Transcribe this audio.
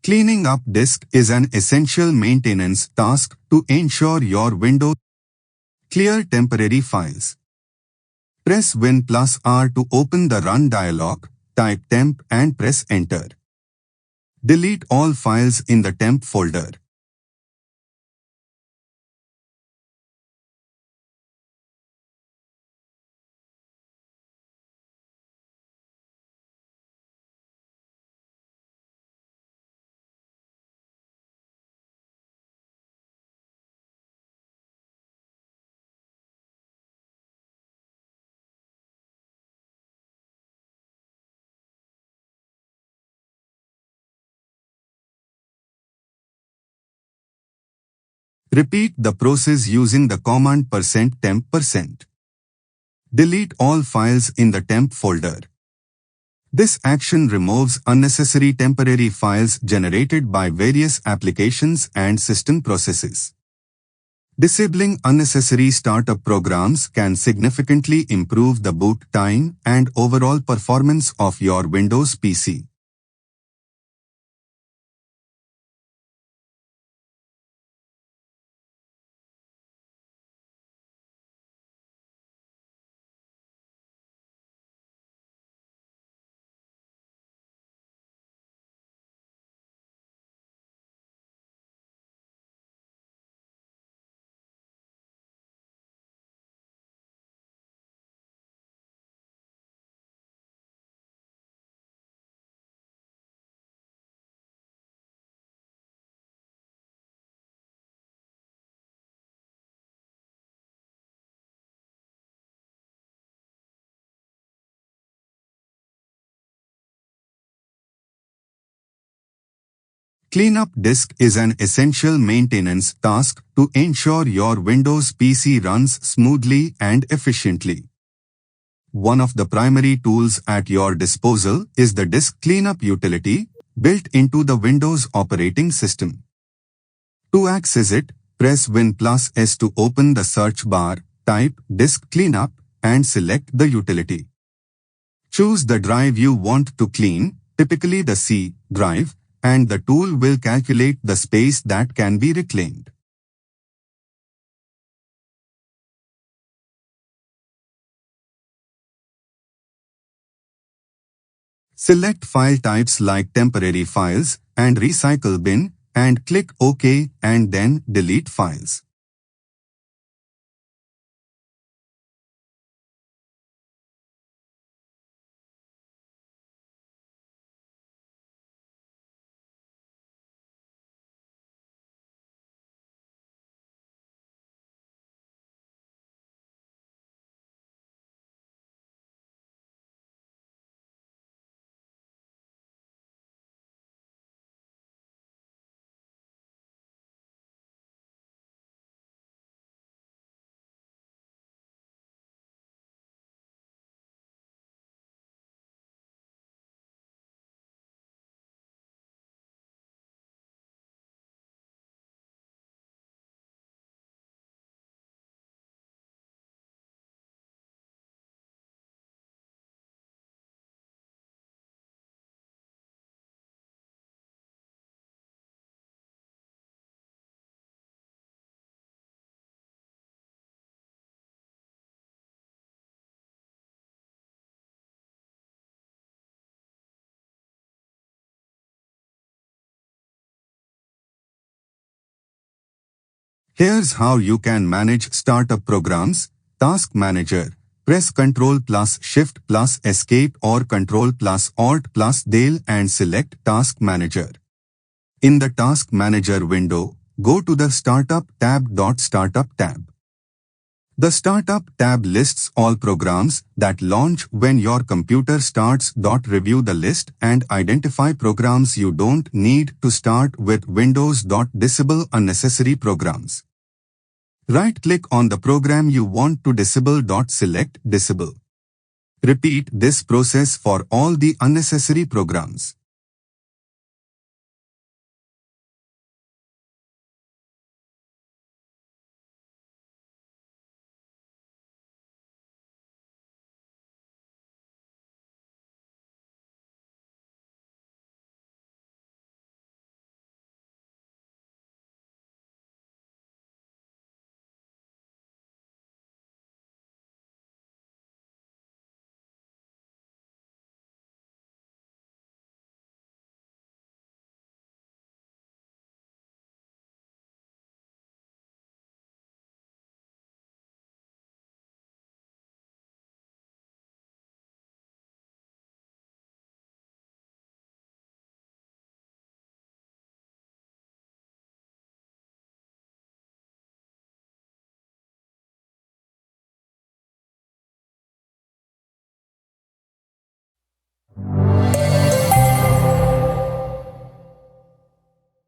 Cleaning up disk is an essential maintenance task to ensure your Windows clear temporary files. Press Win plus R to open the Run dialog, type temp and press Enter. Delete all files in the temp folder. Repeat the process using the command %temp%. Delete all files in the temp folder. This action removes unnecessary temporary files generated by various applications and system processes. Disabling unnecessary startup programs can significantly improve the boot time and overall performance of your Windows PC. Cleanup disk is an essential maintenance task to ensure your Windows PC runs smoothly and efficiently. One of the primary tools at your disposal is the Disk Cleanup utility built into the Windows operating system. To access it, press Win plus S to open the search bar, type Disk Cleanup and select the utility. Choose the drive you want to clean, typically the C drive, and the tool will calculate the space that can be reclaimed. Select file types like temporary files and recycle bin and click OK and then delete files. Here's how you can manage startup programs. Task Manager. Press Ctrl plus Shift plus Escape or Ctrl plus Alt plus Del and select Task Manager. In the Task Manager window, go to the Startup tab. Startup tab. The Startup tab lists all programs that launch when your computer starts. Review the list and identify programs you don't need to start with Windows. Disable unnecessary programs. Right-click on the program you want to disable. Select Disable. Repeat this process for all the unnecessary programs.